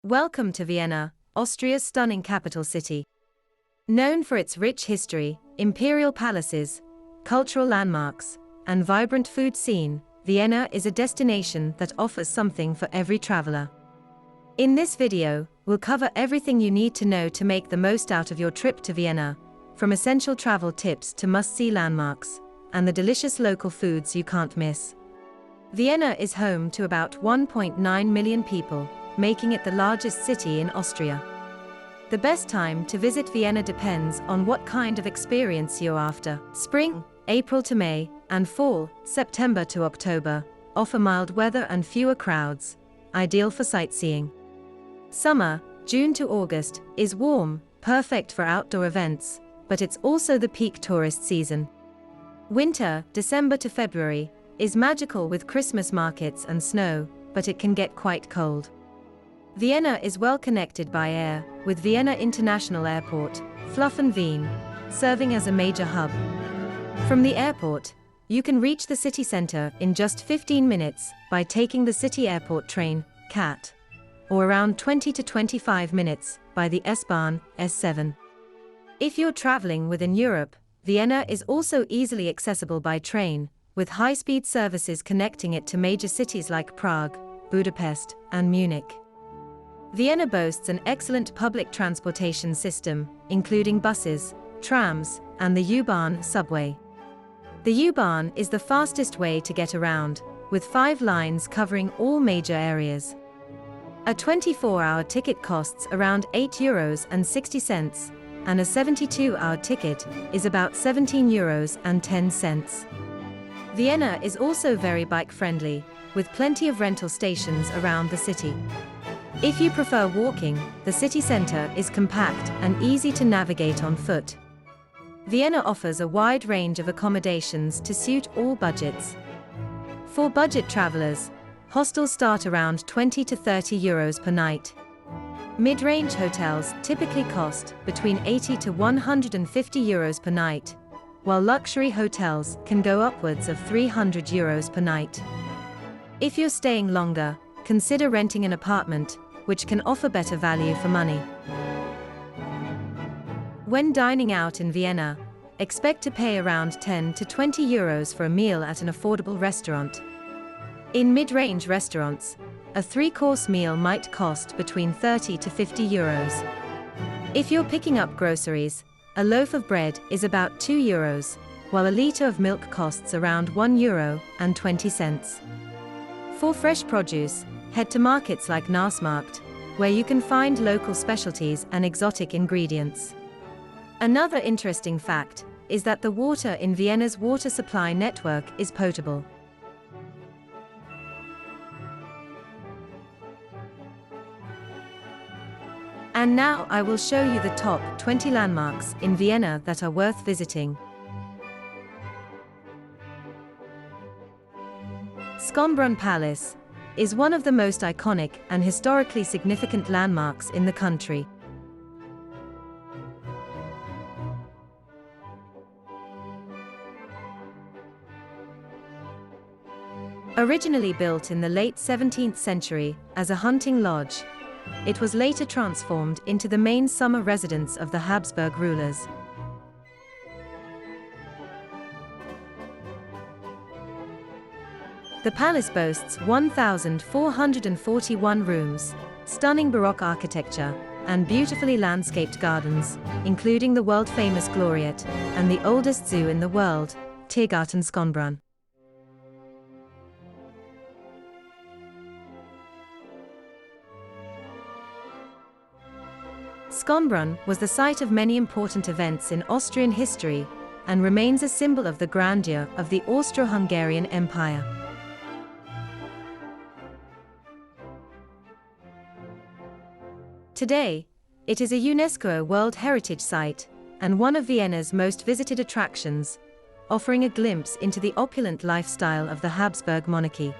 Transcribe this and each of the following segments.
Welcome to Vienna, Austria's stunning capital city. Known for its rich history, imperial palaces, cultural landmarks, and vibrant food scene, Vienna is a destination that offers something for every traveler. In this video, we'll cover everything you need to know to make the most out of your trip to Vienna, from essential travel tips to must-see landmarks, and the delicious local foods you can't miss. Vienna is home to about 1.9 million people, making it the largest city in Austria. The best time to visit Vienna depends on what kind of experience you're after. Spring, April to May, and fall, September to October, offer mild weather and fewer crowds, ideal for sightseeing. Summer, June to August, is warm, perfect for outdoor events, but it's also the peak tourist season. Winter, December to February, is magical with Christmas markets and snow, but it can get quite cold. Vienna is well connected by air, with Vienna International Airport, Flughafen Wien, serving as a major hub. From the airport, you can reach the city center in just 15 minutes by taking the city airport train, CAT, or around 20 to 25 minutes by the S-Bahn, S7. If you're traveling within Europe, Vienna is also easily accessible by train, with high-speed services connecting it to major cities like Prague, Budapest, and Munich. Vienna boasts an excellent public transportation system, including buses, trams, and the U-Bahn subway. The U-Bahn is the fastest way to get around, with 5 lines covering all major areas. A 24-hour ticket costs around €8.60, and a 72-hour ticket is about €17.10. Vienna is also very bike-friendly, with plenty of rental stations around the city. If you prefer walking, the city center is compact and easy to navigate on foot. Vienna offers a wide range of accommodations to suit all budgets. For budget travelers, hostels start around €20 to €30 per night. Mid-range hotels typically cost between €80 to €150 per night, while luxury hotels can go upwards of €300 per night. If you're staying longer, consider renting an apartment, which can offer better value for money. When dining out in Vienna, expect to pay around €10 to €20 for a meal at an affordable restaurant. In mid-range restaurants, a 3-course meal might cost between €30 to €50. If you're picking up groceries, a loaf of bread is about €2, while a litre of milk costs around €1.20. For fresh produce, head to markets like Naasmarkt, where you can find local specialties and exotic ingredients. Another interesting fact is that the water in Vienna's water supply network is potable. And now I will show you the top 20 landmarks in Vienna that are worth visiting. Schönbrunn Palace is one of the most iconic and historically significant landmarks in the country. Originally built in the late 17th century as a hunting lodge, it was later transformed into the main summer residence of the Habsburg rulers. The palace boasts 1,441 rooms, stunning Baroque architecture, and beautifully landscaped gardens, including the world-famous Gloriette and the oldest zoo in the world, Tiergarten Schönbrunn. Schönbrunn was the site of many important events in Austrian history, and remains a symbol of the grandeur of the Austro-Hungarian Empire. Today, it is a UNESCO World Heritage Site, and one of Vienna's most visited attractions, offering a glimpse into the opulent lifestyle of the Habsburg monarchy.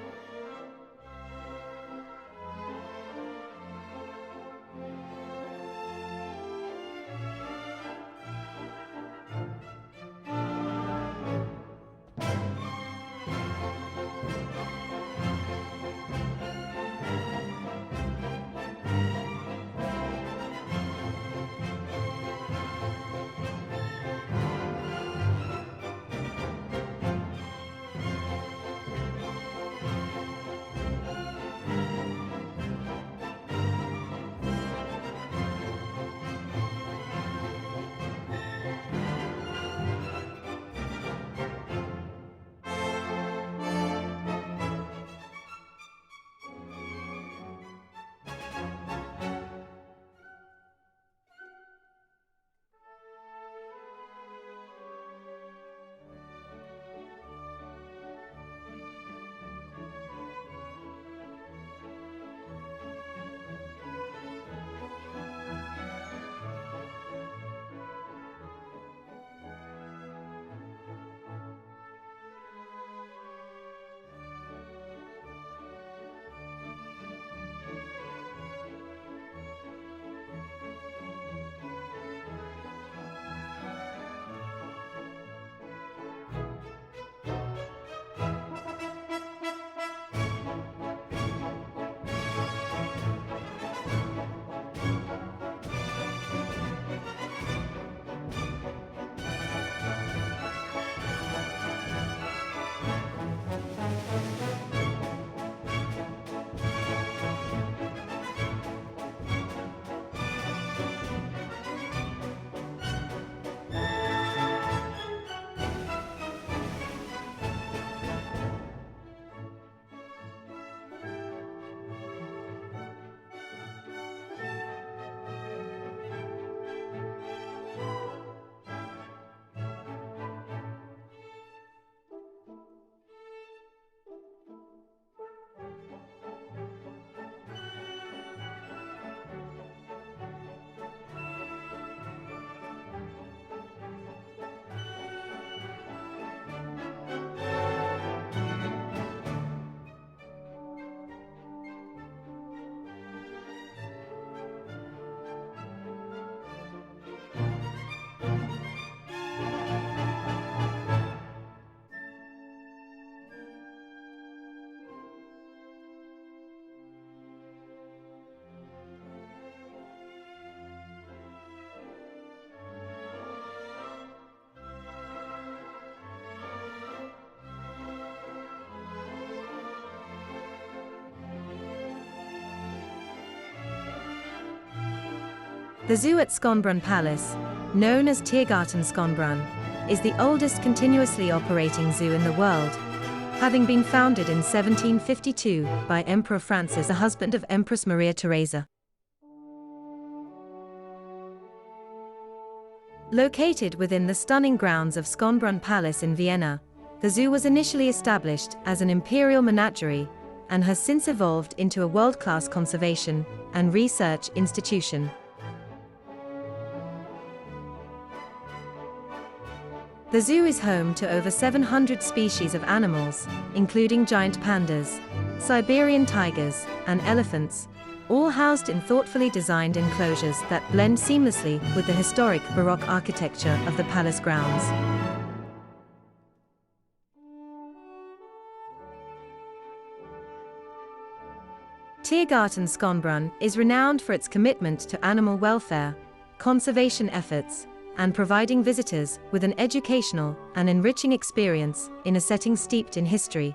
The zoo at Schönbrunn Palace, known as Tiergarten Schönbrunn, is the oldest continuously operating zoo in the world, having been founded in 1752 by Emperor Francis, the husband of Empress Maria Theresa. Located within the stunning grounds of Schönbrunn Palace in Vienna, the zoo was initially established as an imperial menagerie and has since evolved into a world-class conservation and research institution. The zoo is home to over 700 species of animals, including giant pandas, Siberian tigers, and elephants, all housed in thoughtfully designed enclosures that blend seamlessly with the historic Baroque architecture of the palace grounds. Tiergarten Schönbrunn is renowned for its commitment to animal welfare, conservation efforts, and providing visitors with an educational and enriching experience in a setting steeped in history.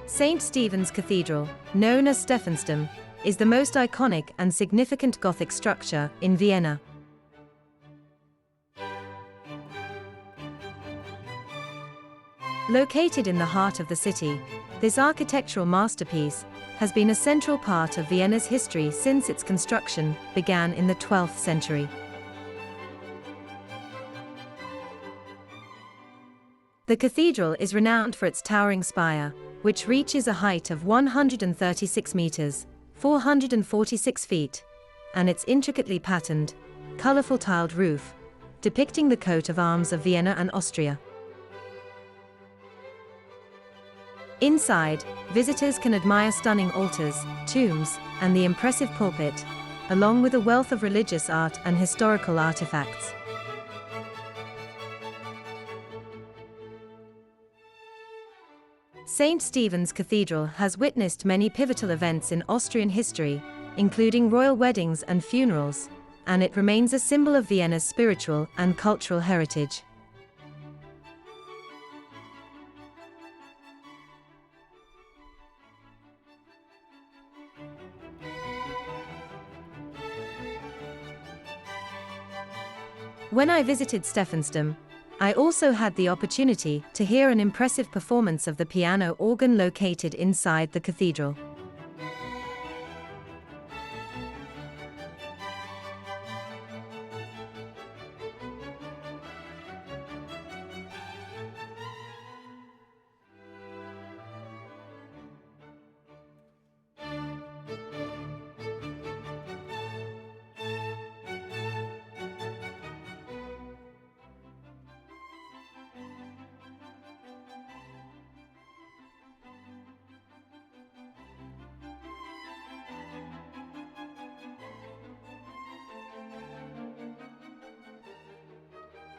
St. Stephen's Cathedral, known as Stephansdom, is the most iconic and significant Gothic structure in Vienna. Located in the heart of the city, this architectural masterpiece has been a central part of Vienna's history since its construction began in the 12th century. The cathedral is renowned for its towering spire, which reaches a height of 136 meters, 446 feet, and its intricately patterned, colorful tiled roof, depicting the coat of arms of Vienna and Austria. Inside, visitors can admire stunning altars, tombs, and the impressive pulpit, along with a wealth of religious art and historical artifacts. St. Stephen's Cathedral has witnessed many pivotal events in Austrian history, including royal weddings and funerals, and it remains a symbol of Vienna's spiritual and cultural heritage. When I visited Stephansdom, I also had the opportunity to hear an impressive performance of the piano organ located inside the cathedral.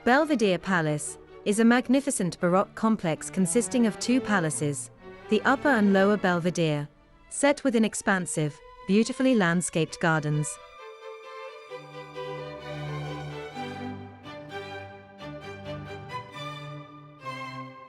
Belvedere Palace is a magnificent Baroque complex consisting of two palaces, the Upper and Lower Belvedere, set within expansive, beautifully landscaped gardens.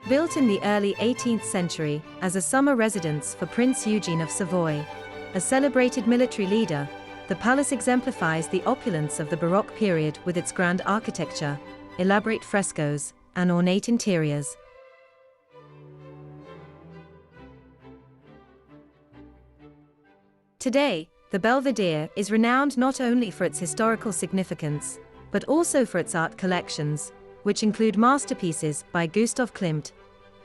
Built in the early 18th century as a summer residence for Prince Eugene of Savoy, a celebrated military leader, the palace exemplifies the opulence of the Baroque period with its grand architecture, elaborate frescoes, and ornate interiors. Today, the Belvedere is renowned not only for its historical significance, but also for its art collections, which include masterpieces by Gustav Klimt,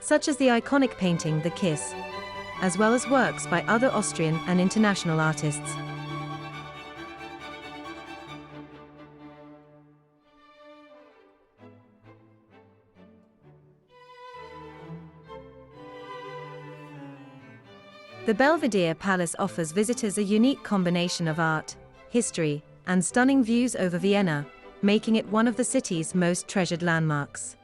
such as the iconic painting The Kiss, as well as works by other Austrian and international artists. The Belvedere Palace offers visitors a unique combination of art, history, and stunning views over Vienna, making it one of the city's most treasured landmarks.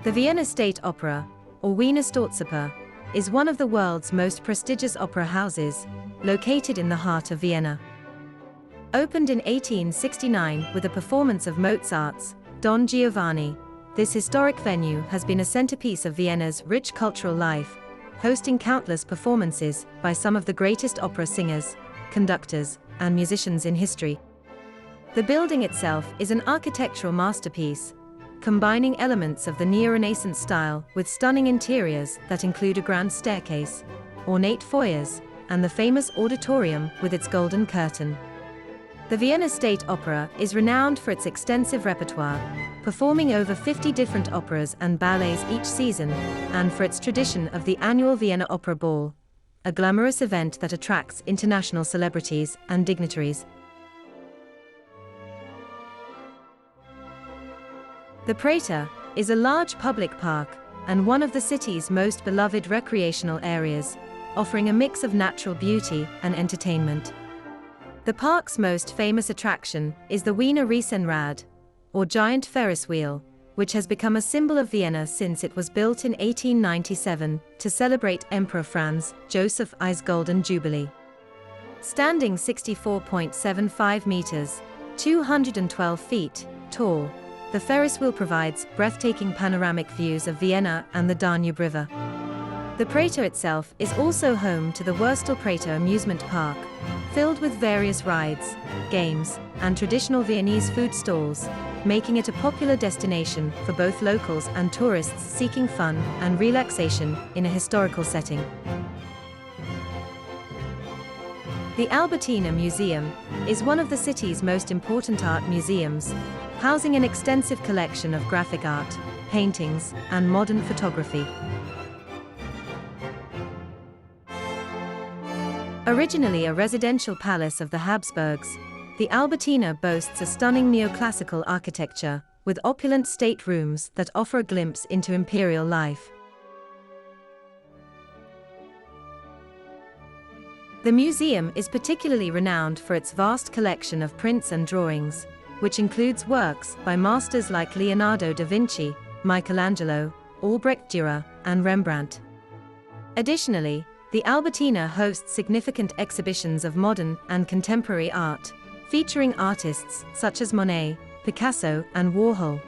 The Vienna State Opera, or Wiener Staatsoper, is one of the world's most prestigious opera houses, located in the heart of Vienna. Opened in 1869 with a performance of Mozart's Don Giovanni, this historic venue has been a centerpiece of Vienna's rich cultural life, hosting countless performances by some of the greatest opera singers, conductors, and musicians in history. The building itself is an architectural masterpiece, combining elements of the Neo-Renaissance style with stunning interiors that include a grand staircase, ornate foyers, and the famous auditorium with its golden curtain. The Vienna State Opera is renowned for its extensive repertoire, performing over 50 different operas and ballets each season, and for its tradition of the annual Vienna Opera Ball, a glamorous event that attracts international celebrities and dignitaries. The Prater is a large public park and one of the city's most beloved recreational areas, offering a mix of natural beauty and entertainment. The park's most famous attraction is the Wiener Riesenrad, or giant Ferris wheel, which has become a symbol of Vienna since it was built in 1897 to celebrate Emperor Franz Joseph I's Golden Jubilee. Standing 64.75 meters, 212 feet, tall, the Ferris wheel provides breathtaking panoramic views of Vienna and the Danube River. The Prater itself is also home to the Wurstel Prater amusement park, filled with various rides, games, and traditional Viennese food stalls, making it a popular destination for both locals and tourists seeking fun and relaxation in a historical setting. The Albertina Museum is one of the city's most important art museums, housing an extensive collection of graphic art, paintings, and modern photography. Originally a residential palace of the Habsburgs, the Albertina boasts a stunning neoclassical architecture, with opulent state rooms that offer a glimpse into imperial life. The museum is particularly renowned for its vast collection of prints and drawings, which includes works by masters like Leonardo da Vinci, Michelangelo, Albrecht Dürer, and Rembrandt. Additionally, the Albertina hosts significant exhibitions of modern and contemporary art, featuring artists such as Monet, Picasso, and Warhol.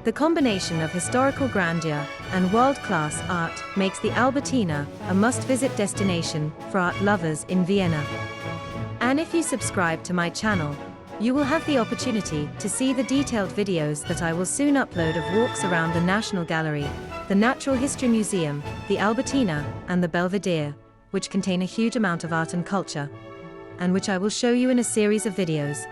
The combination of historical grandeur and world-class art makes the Albertina a must-visit destination for art lovers in Vienna. And if you subscribe to my channel, you will have the opportunity to see the detailed videos that I will soon upload of walks around the National Gallery, the Natural History Museum, the Albertina, and the Belvedere, which contain a huge amount of art and culture, and which I will show you in a series of videos.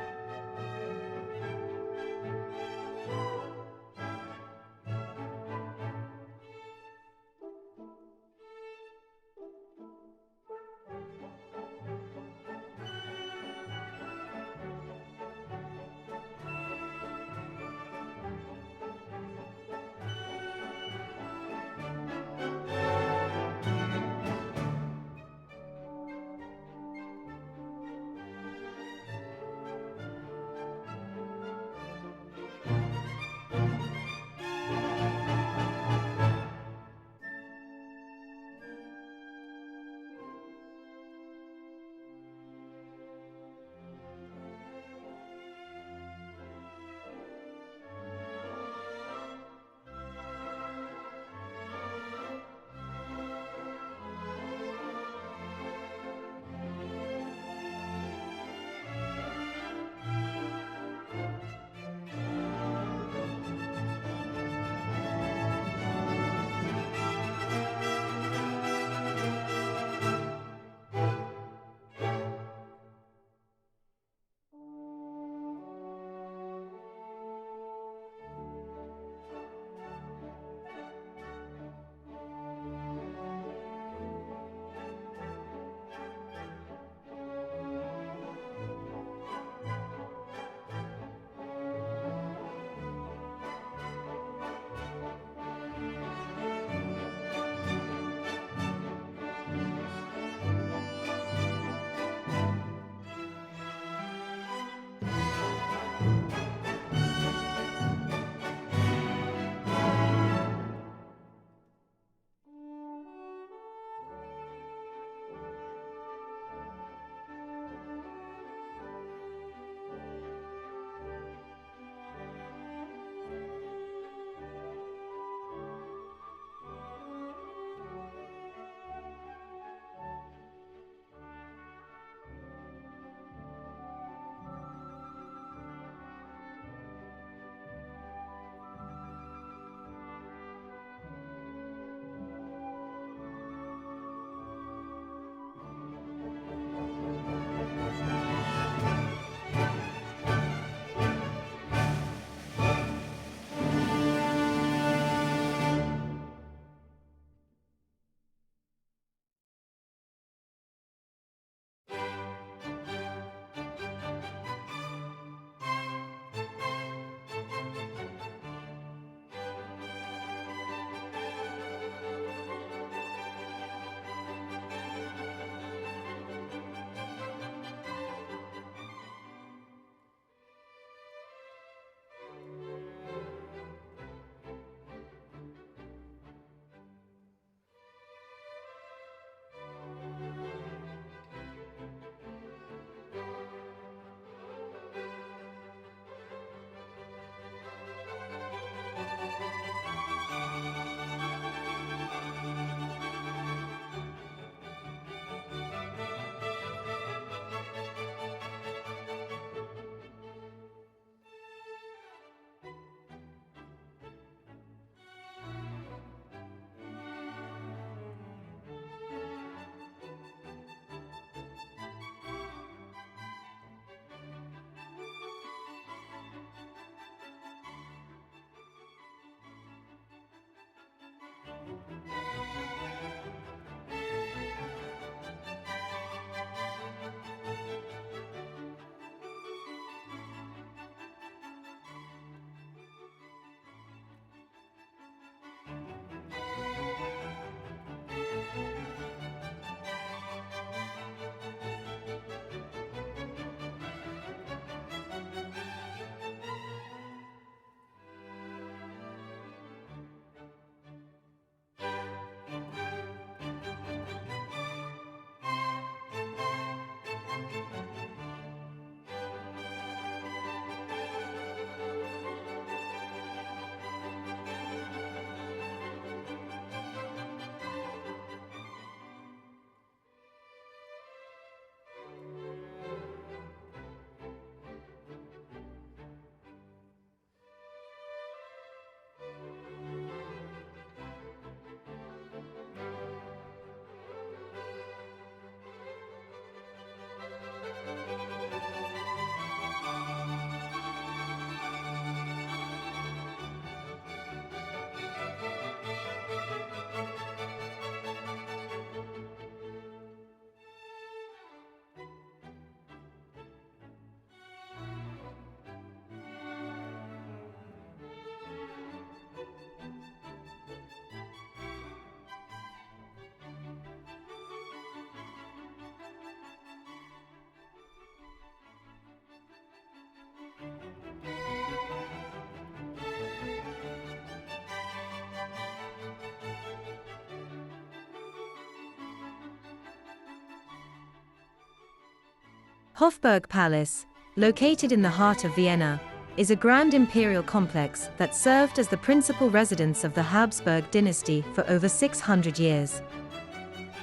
Hofburg Palace, located in the heart of Vienna, is a grand imperial complex that served as the principal residence of the Habsburg dynasty for over 600 years.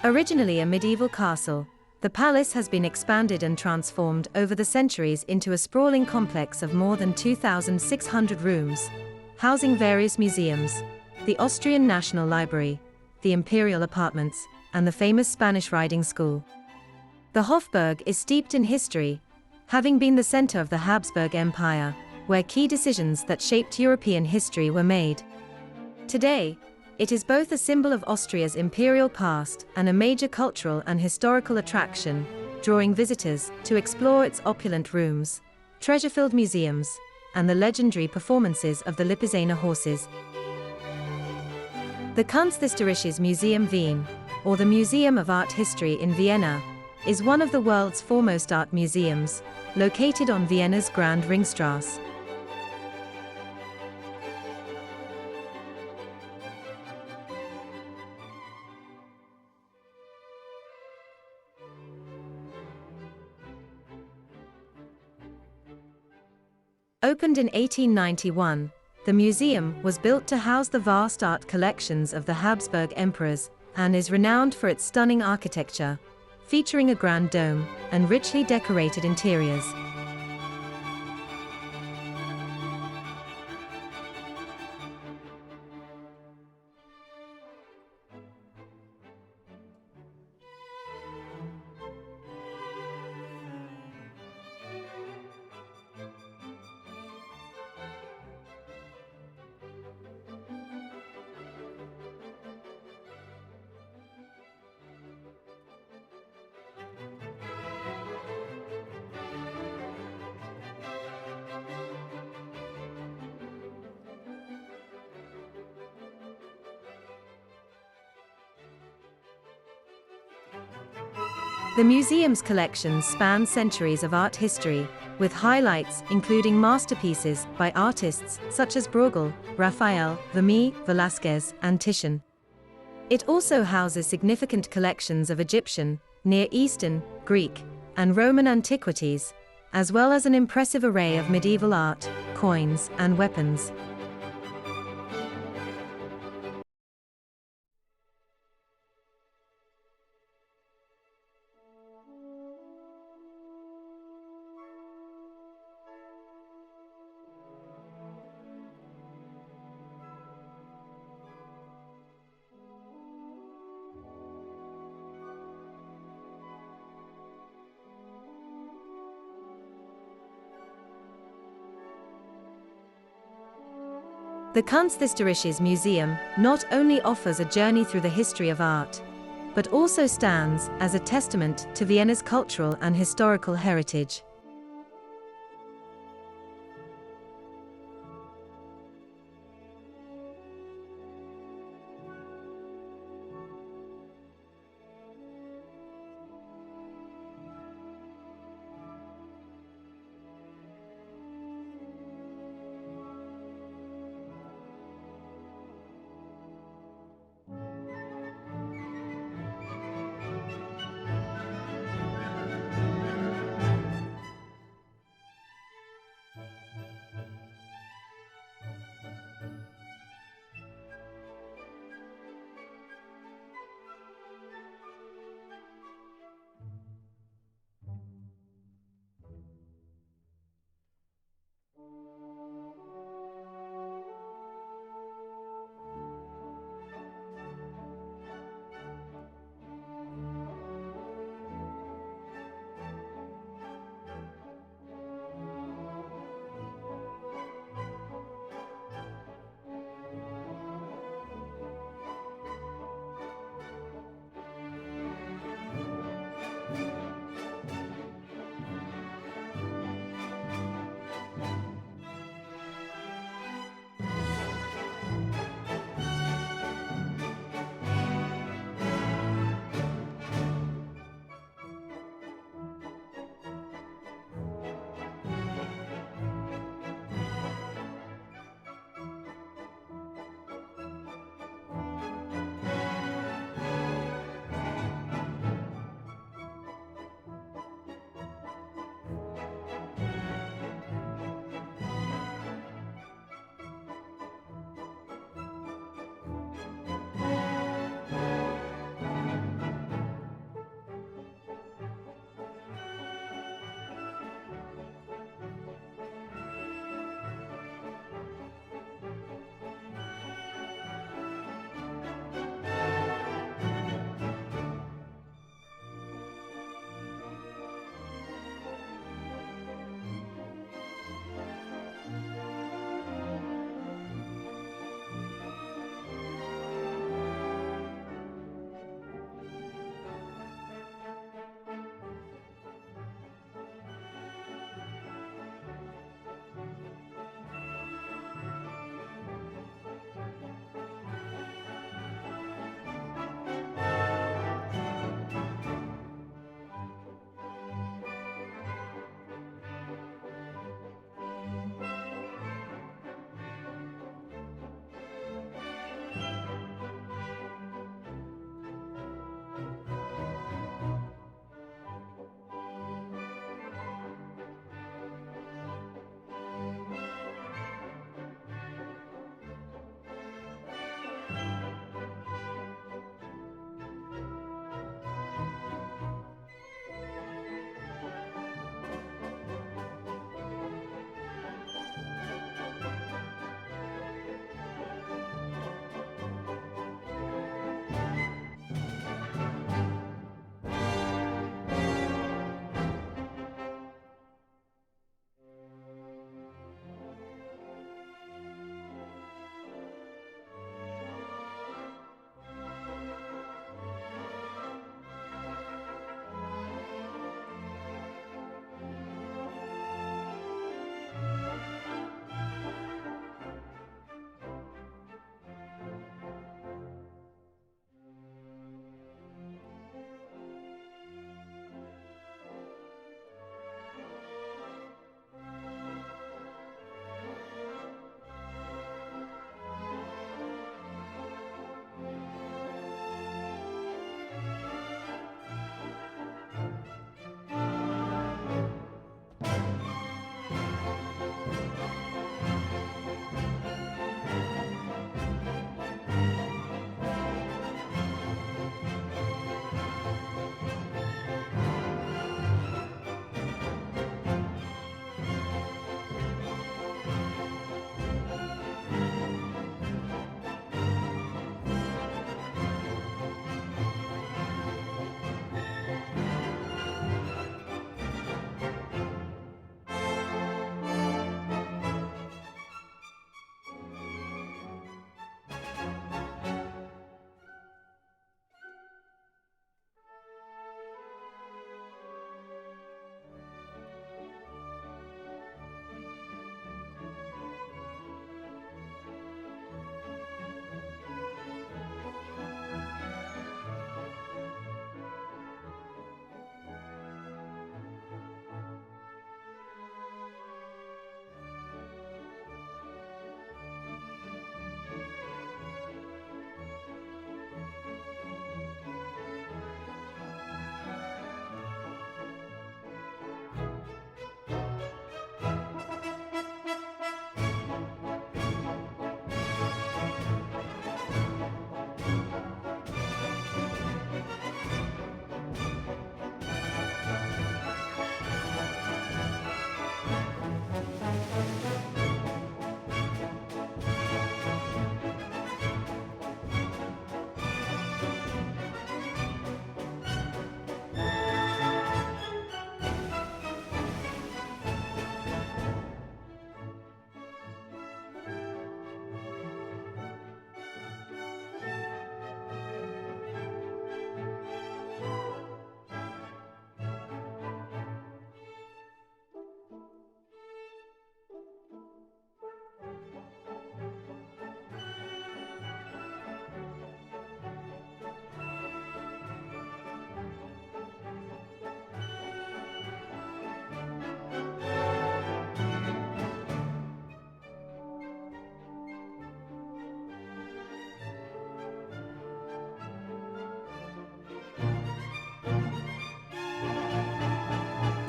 Originally a medieval castle, the palace has been expanded and transformed over the centuries into a sprawling complex of more than 2,600 rooms, housing various museums, the Austrian National Library, the Imperial Apartments, and the famous Spanish riding school. The Hofburg is steeped in history, having been the center of the Habsburg Empire, where key decisions that shaped European history were made. Today, it is both a symbol of Austria's imperial past and a major cultural and historical attraction, drawing visitors to explore its opulent rooms, treasure-filled museums, and the legendary performances of the Lipizzaner horses. The Kunsthistorisches Museum Wien, or the Museum of Art History in Vienna, is one of the world's foremost art museums, located on Vienna's Grand Ringstrasse. Opened in 1891, the museum was built to house the vast art collections of the Habsburg emperors, and is renowned for its stunning architecture, featuring a grand dome and richly decorated interiors. The museum's collections span centuries of art history, with highlights including masterpieces by artists such as Bruegel, Raphael, Vermeer, Velázquez, and Titian. It also houses significant collections of Egyptian, Near Eastern, Greek, and Roman antiquities, as well as an impressive array of medieval art, coins, and weapons. The Kunsthistorisches Museum not only offers a journey through the history of art, but also stands as a testament to Vienna's cultural and historical heritage.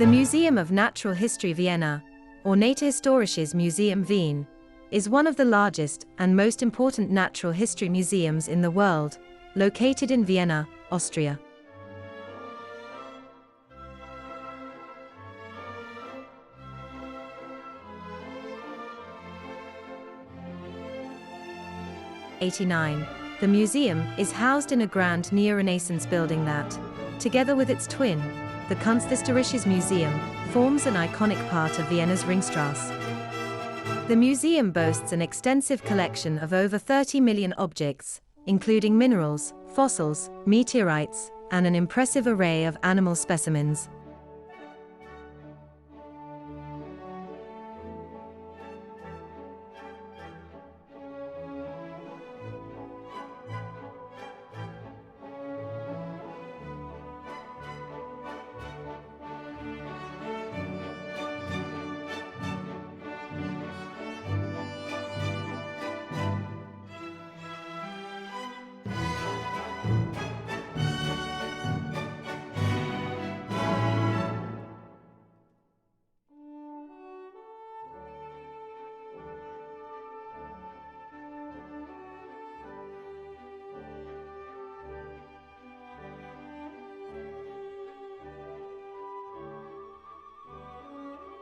The Museum of Natural History Vienna, or Naturhistorisches Museum Wien, is one of the largest and most important natural history museums in the world, located in Vienna, Austria. The museum is housed in a grand neo-Renaissance building that, together with its twin, the Kunsthistorisches Museum, forms an iconic part of Vienna's Ringstrasse. The museum boasts an extensive collection of over 30 million objects, including minerals, fossils, meteorites, and an impressive array of animal specimens.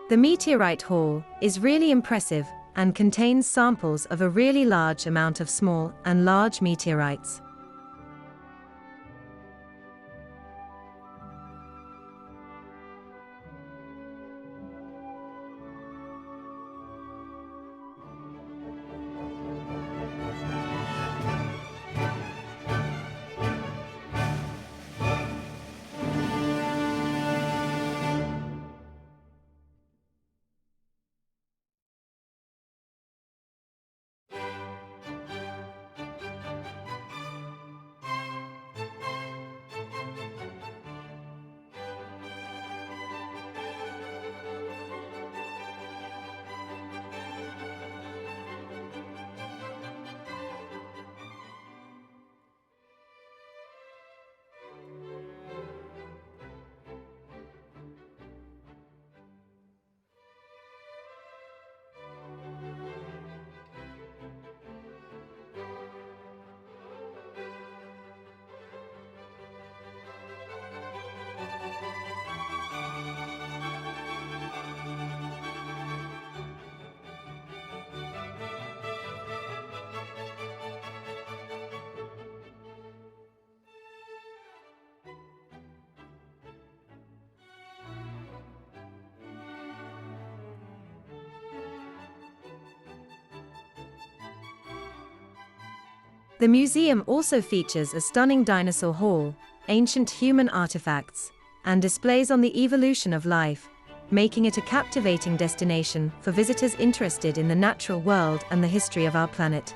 The Meteorite Hall is really impressive and contains samples of a really large amount of small and large meteorites. The museum also features a stunning dinosaur hall, ancient human artifacts, and displays on the evolution of life, making it a captivating destination for visitors interested in the natural world and the history of our planet.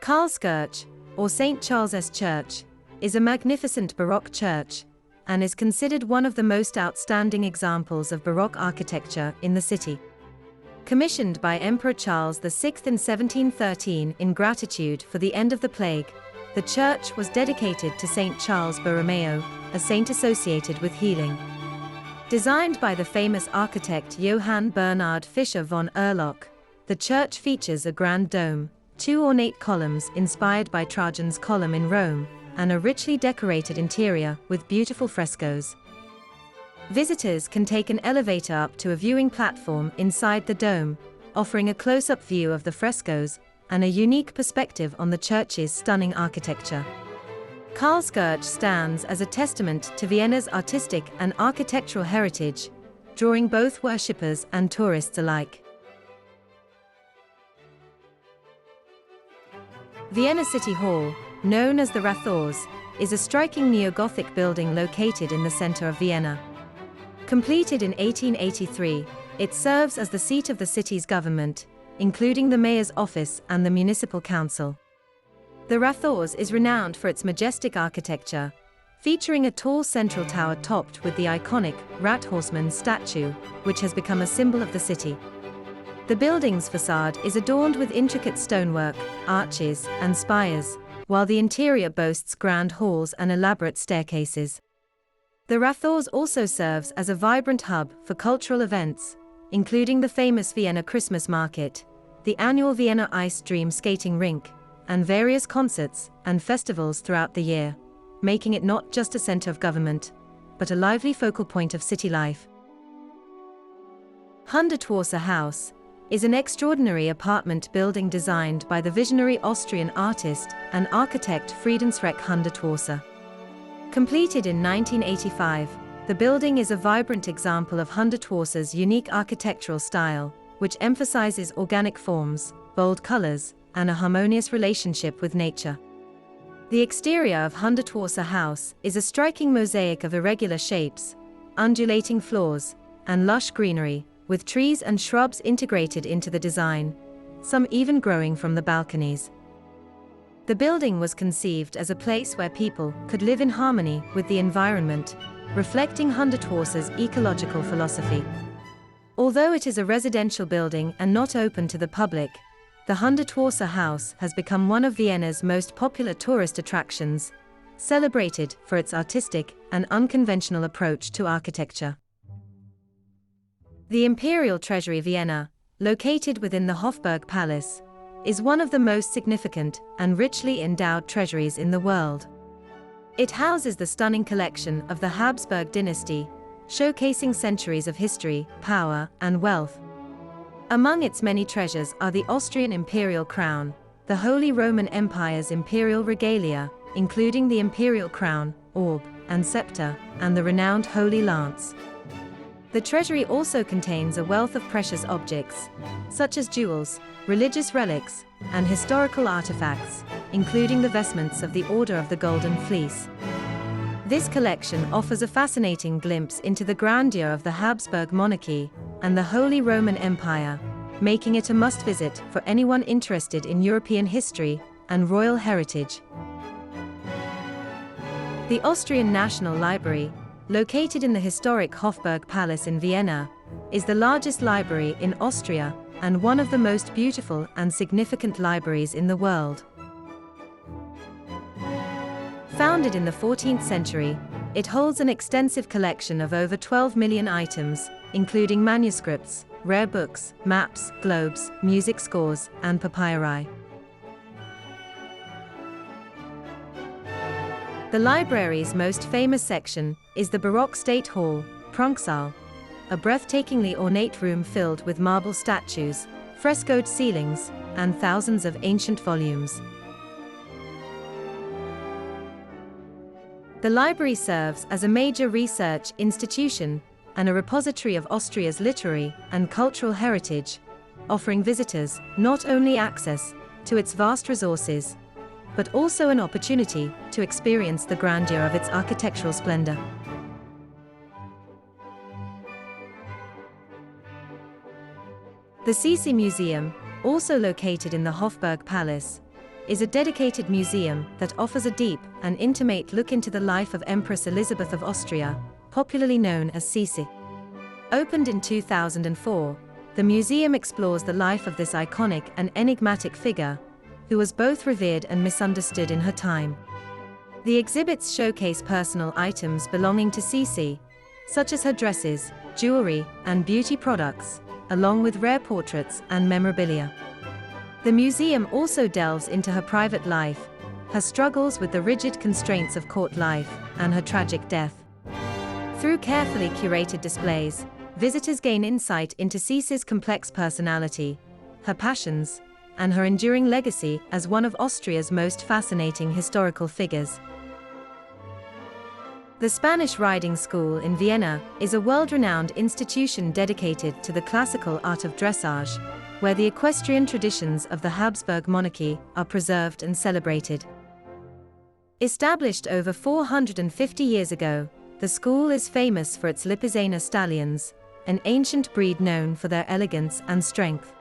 Karlskirche, or St. Charles's Church, is a magnificent Baroque church, and is considered one of the most outstanding examples of Baroque architecture in the city. Commissioned by Emperor Charles VI in 1713 in gratitude for the end of the plague, the church was dedicated to St. Charles Borromeo, a saint associated with healing. Designed by the famous architect Johann Bernhard Fischer von Erloch, the church features a grand dome, two ornate columns inspired by Trajan's column in Rome, and a richly decorated interior with beautiful frescoes. Visitors can take an elevator up to a viewing platform inside the dome, offering a close-up view of the frescoes and a unique perspective on the church's stunning architecture. Karlskirche stands as a testament to Vienna's artistic and architectural heritage, drawing both worshippers and tourists alike. Vienna City Hall, known as the Rathaus, is a striking neo-Gothic building located in the center of Vienna. Completed in 1883, it serves as the seat of the city's government, including the mayor's office and the municipal council. The Rathaus is renowned for its majestic architecture, featuring a tall central tower topped with the iconic rat horseman statue, which has become a symbol of the city. The building's facade is adorned with intricate stonework, arches, and spires, while the interior boasts grand halls and elaborate staircases. The Rathaus also serves as a vibrant hub for cultural events, including the famous Vienna Christmas Market, the annual Vienna Ice Dream skating rink, and various concerts and festivals throughout the year, making it not just a center of government, but a lively focal point of city life. Hundertwasser House is an extraordinary apartment building designed by the visionary Austrian artist and architect Friedensreich Hundertwasser. Completed in 1985, the building is a vibrant example of Hundertwasser's unique architectural style, which emphasizes organic forms, bold colors, and a harmonious relationship with nature. The exterior of Hundertwasser House is a striking mosaic of irregular shapes, undulating floors, and lush greenery, with trees and shrubs integrated into the design, some even growing from the balconies. The building was conceived as a place where people could live in harmony with the environment, reflecting Hundertwasser's ecological philosophy. Although it is a residential building and not open to the public, the Hundertwasser House has become one of Vienna's most popular tourist attractions, celebrated for its artistic and unconventional approach to architecture. The Imperial Treasury Vienna, located within the Hofburg Palace, is one of the most significant and richly endowed treasuries in the world. It houses the stunning collection of the Habsburg dynasty, showcasing centuries of history, power, and wealth. Among its many treasures are the Austrian imperial crown, the Holy Roman Empire's imperial regalia, including the imperial crown, orb, and scepter, and the renowned Holy Lance. The treasury also contains a wealth of precious objects, such as jewels, religious relics, and historical artifacts, including the vestments of the Order of the Golden Fleece. This collection offers a fascinating glimpse into the grandeur of the Habsburg monarchy and the Holy Roman Empire, making it a must-visit for anyone interested in European history and royal heritage. The Austrian National Library, located in the historic Hofburg Palace in Vienna, is the largest library in Austria and one of the most beautiful and significant libraries in the world. Founded in the 14th century, it holds an extensive collection of over 12 million items, including manuscripts, rare books, maps, globes, music scores, and papyri. The library's most famous section is the Baroque State Hall, Prunksaal, a breathtakingly ornate room filled with marble statues, frescoed ceilings, and thousands of ancient volumes. The library serves as a major research institution and a repository of Austria's literary and cultural heritage, offering visitors not only access to its vast resources, but also an opportunity to experience the grandeur of its architectural splendor. The Sisi Museum, also located in the Hofburg Palace, is a dedicated museum that offers a deep and intimate look into the life of Empress Elizabeth of Austria, popularly known as Sisi. Opened in 2004, the museum explores the life of this iconic and enigmatic figure, who was both revered and misunderstood in her time. The exhibits showcase personal items belonging to Sisi, such as her dresses, jewelry, and beauty products, along with rare portraits and memorabilia. The museum also delves into her private life, her struggles with the rigid constraints of court life, and her tragic death. Through carefully curated displays, visitors gain insight into Sisi's complex personality, her passions, and her enduring legacy as one of Austria's most fascinating historical figures. The Spanish Riding School in Vienna is a world-renowned institution dedicated to the classical art of dressage, where the equestrian traditions of the Habsburg monarchy are preserved and celebrated. Established over 450 years ago, the school is famous for its Lipizzaner stallions, an ancient breed known for their elegance and strength.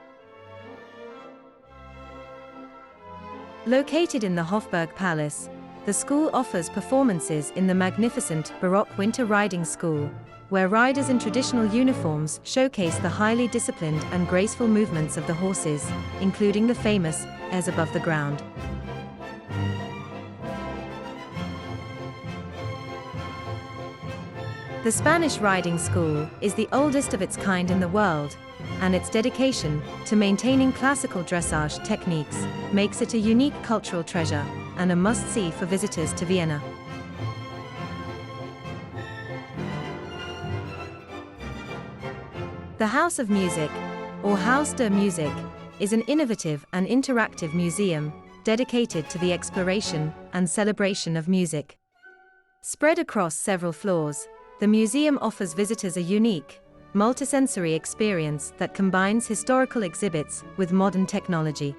Located in the Hofburg Palace, the school offers performances in the magnificent Baroque Winter Riding School, where riders in traditional uniforms showcase the highly disciplined and graceful movements of the horses, including the famous airs above the ground. The Spanish Riding School is the oldest of its kind in the world, and its dedication to maintaining classical dressage techniques makes it a unique cultural treasure and a must-see for visitors to Vienna. The House of Music, or Haus der Musik, is an innovative and interactive museum dedicated to the exploration and celebration of music. Spread across several floors, the museum offers visitors a unique, multisensory experience that combines historical exhibits with modern technology.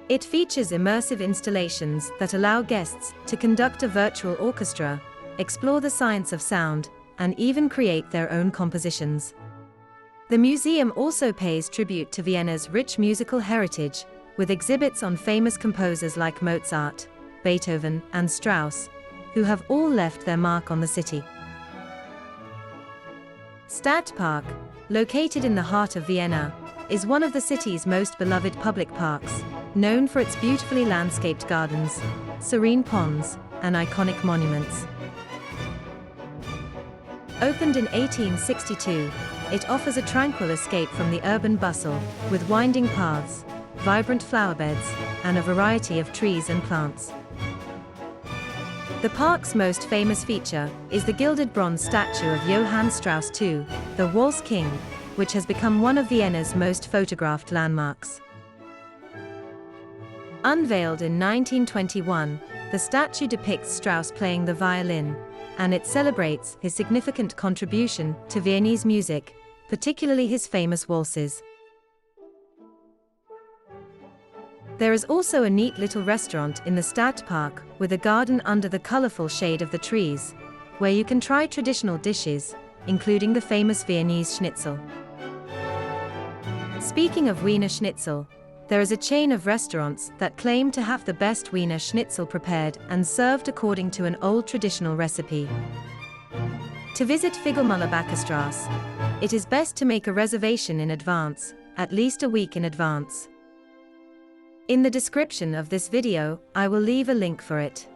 It features immersive installations that allow guests to conduct a virtual orchestra, explore the science of sound, and even create their own compositions. The museum also pays tribute to Vienna's rich musical heritage, with exhibits on famous composers like Mozart, Beethoven, and Strauss, who have all left their mark on the city. Stadtpark, located in the heart of Vienna, is one of the city's most beloved public parks, known for its beautifully landscaped gardens, serene ponds, and iconic monuments. Opened in 1862, it offers a tranquil escape from the urban bustle, with winding paths, vibrant flower beds, and a variety of trees and plants. The park's most famous feature is the gilded bronze statue of Johann Strauss II, the Waltz King, which has become one of Vienna's most photographed landmarks. Unveiled in 1921, the statue depicts Strauss playing the violin, and it celebrates his significant contribution to Viennese music, particularly his famous waltzes. There is also a neat little restaurant in the Stadtpark with a garden under the colorful shade of the trees, where you can try traditional dishes, including the famous Viennese schnitzel. Speaking of Wiener Schnitzel, there is a chain of restaurants that claim to have the best Wiener Schnitzel prepared and served according to an old traditional recipe. To visit Figlmüller Bäckerstraße, it is best to make a reservation in advance, at least a week in advance. In the description of this video, I will leave a link for it.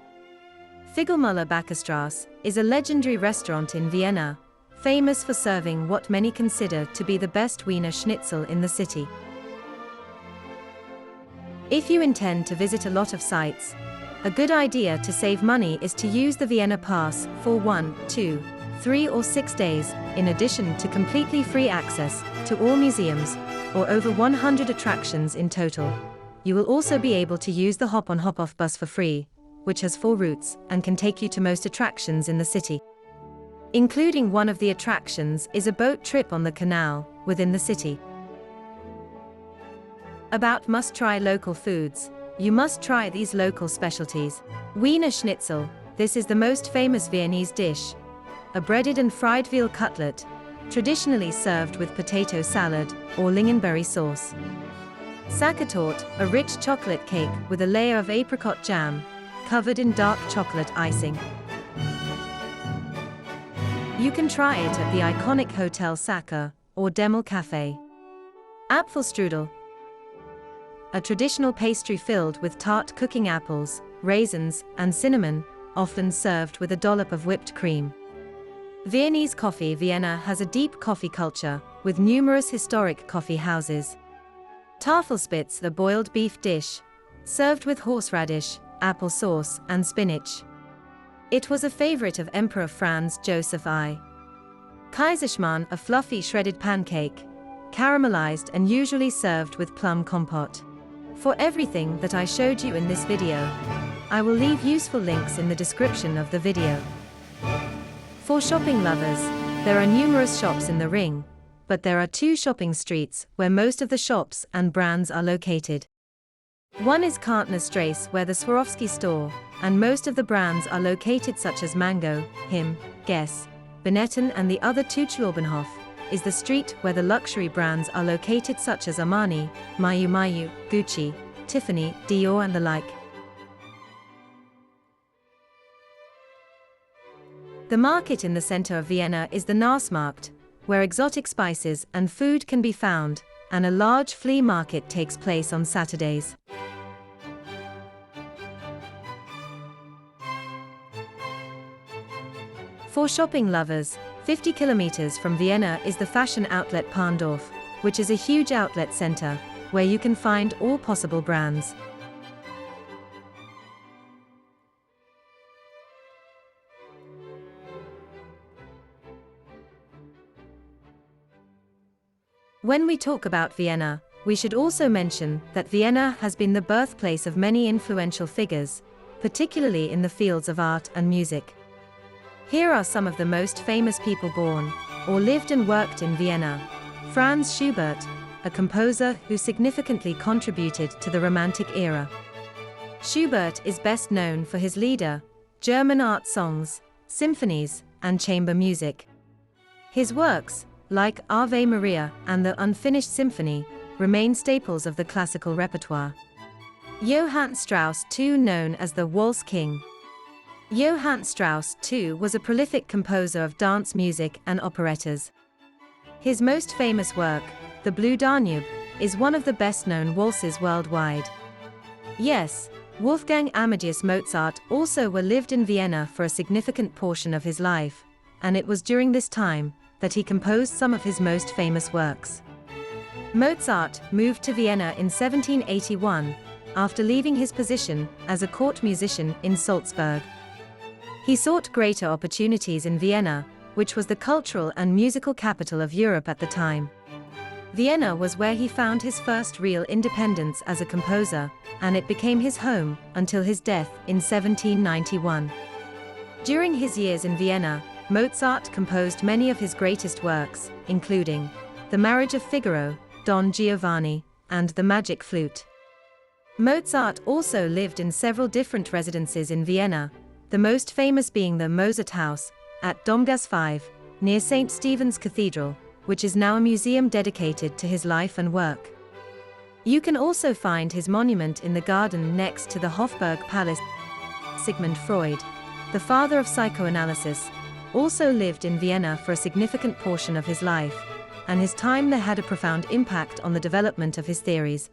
Figlmüller Bäckerstraße is a legendary restaurant in Vienna, famous for serving what many consider to be the best Wiener Schnitzel in the city. If you intend to visit a lot of sites, a good idea to save money is to use the Vienna Pass for 1, 2, 3 or 6 days, in addition to completely free access to all museums, or over 100 attractions in total. You will also be able to use the hop-on hop-off bus for free, which has 4 routes and can take you to most attractions in the city. Including one of the attractions is a boat trip on the canal, within the city. About must-try local foods, you must try these local specialties. Wiener Schnitzel, this is the most famous Viennese dish. A breaded and fried veal cutlet, traditionally served with potato salad or lingonberry sauce. Sachertorte, a rich chocolate cake with a layer of apricot jam, covered in dark chocolate icing. You can try it at the iconic Hotel Sacher or Demel Café. Apfelstrudel, a traditional pastry filled with tart cooking apples, raisins, and cinnamon, often served with a dollop of whipped cream. Viennese coffee. Vienna has a deep coffee culture, with numerous historic coffee houses. Tafelspitz, the boiled beef dish, served with horseradish, apple sauce, and spinach. It was a favorite of Emperor Franz Joseph I. Kaiserschmarrn, a fluffy shredded pancake, caramelized and usually served with plum compote. For everything that I showed you in this video, I will leave useful links in the description of the video. For shopping lovers, there are numerous shops in the ring, but there are two shopping streets where most of the shops and brands are located. One is Kärntnerstrasse, where the Swarovski store and most of the brands are located, such as Mango, Him, Guess, Benetton, and the other Tuchlaubenhof is the street where the luxury brands are located, such as Armani, Miu Miu, Gucci, Tiffany, Dior, and the like. The market in the center of Vienna is the Nassmarkt, where exotic spices and food can be found, and a large flea market takes place on Saturdays. For shopping lovers, 50 kilometers from Vienna is the fashion outlet Parndorf, which is a huge outlet center, where you can find all possible brands. When we talk about Vienna, we should also mention that Vienna has been the birthplace of many influential figures, particularly in the fields of art and music. Here are some of the most famous people born or lived and worked in Vienna. Franz Schubert, a composer who significantly contributed to the Romantic era. Schubert is best known for his lieder, German art songs, symphonies, and chamber music. His works, like Ave Maria and the Unfinished Symphony, remain staples of the classical repertoire. Johann Strauss, too known as the Waltz King. Johann Strauss, too, was a prolific composer of dance music and operettas. His most famous work, The Blue Danube, is one of the best-known waltzes worldwide. Yes, Wolfgang Amadeus Mozart also lived in Vienna for a significant portion of his life, and it was during this time that he composed some of his most famous works. Mozart moved to Vienna in 1781, after leaving his position as a court musician in Salzburg. He sought greater opportunities in Vienna, which was the cultural and musical capital of Europe at the time. Vienna was where he found his first real independence as a composer, and it became his home until his death in 1791. During his years in Vienna, Mozart composed many of his greatest works, including The Marriage of Figaro, Don Giovanni, and The Magic Flute. Mozart also lived in several different residences in Vienna, the most famous being the Mozart House, at Domgasse 5, near St. Stephen's Cathedral, which is now a museum dedicated to his life and work. You can also find his monument in the garden next to the Hofburg Palace. Sigmund Freud, the father of psychoanalysis, also lived in Vienna for a significant portion of his life, and his time there had a profound impact on the development of his theories.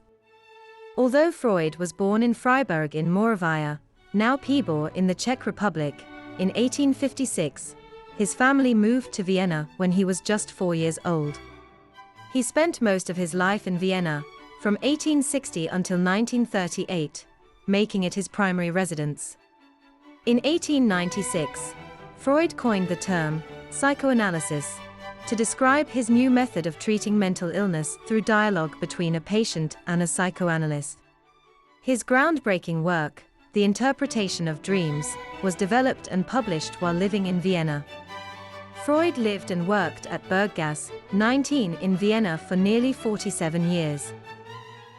Although Freud was born in Freiburg in Moravia, now Pibor in the Czech Republic, in 1856, his family moved to Vienna when he was just 4 years old. He spent most of his life in Vienna, from 1860 until 1938, making it his primary residence. In 1896, Freud coined the term psychoanalysis to describe his new method of treating mental illness through dialogue between a patient and a psychoanalyst. His groundbreaking work, The Interpretation of Dreams, was developed and published while living in Vienna. Freud lived and worked at Berggasse 19 in Vienna for nearly 47 years.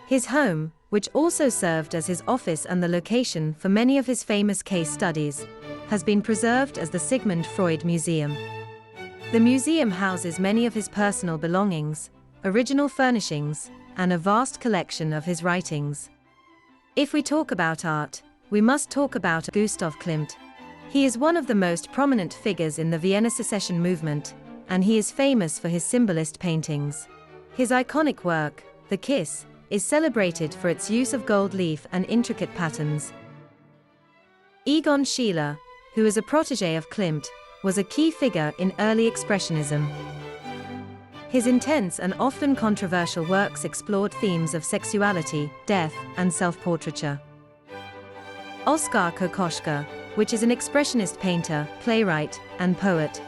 His home, which also served as his office and the location for many of his famous case studies, has been preserved as the Sigmund Freud Museum. The museum houses many of his personal belongings, original furnishings, and a vast collection of his writings. If we talk about art, we must talk about Gustav Klimt. He is one of the most prominent figures in the Vienna secession movement, and he is famous for his symbolist paintings. His iconic work, The Kiss, is celebrated for its use of gold leaf and intricate patterns. Egon Schiele, who is a protégé of Klimt, was a key figure in early Expressionism. His intense and often controversial works explored themes of sexuality, death, and self-portraiture. Oskar Kokoschka, which is an expressionist painter, playwright, and poet.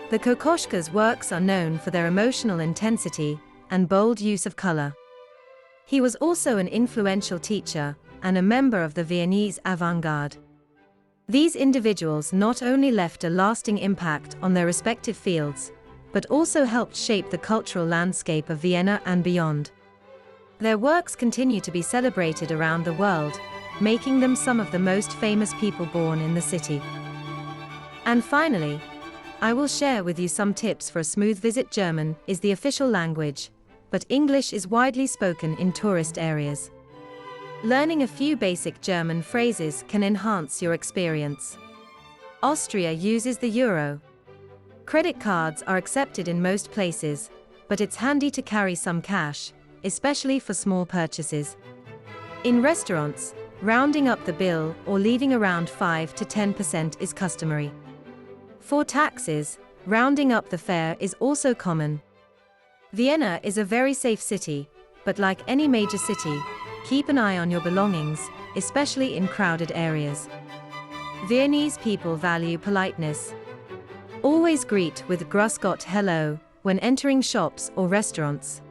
The Kokoschka's works are known for their emotional intensity and bold use of color. He was also an influential teacher and a member of the Viennese avant-garde. These individuals not only left a lasting impact on their respective fields, but also helped shape the cultural landscape of Vienna and beyond. Their works continue to be celebrated around the world, making them some of the most famous people born in the city. And finally, I will share with you some tips for a smooth visit. German is the official language, but English is widely spoken in tourist areas. Learning a few basic German phrases can enhance your experience. Austria uses the euro. Credit cards are accepted in most places, but it's handy to carry some cash, especially for small purchases. In restaurants, rounding up the bill or leaving around 5 to 10% is customary. For taxes, rounding up the fare is also common. Vienna is a very safe city, but like any major city, keep an eye on your belongings, especially in crowded areas. Viennese people value politeness. Always greet with Grüß Gott, hello, when entering shops or restaurants.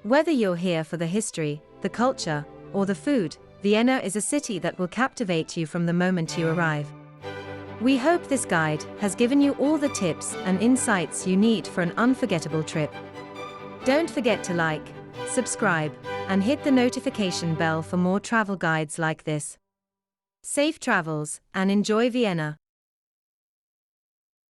Whether you're here for the history, the culture, or the food, Vienna is a city that will captivate you from the moment you arrive. We hope this guide has given you all the tips and insights you need for an unforgettable trip. Don't forget to like, subscribe, and hit the notification bell for more travel guides like this. Safe travels, and enjoy Vienna!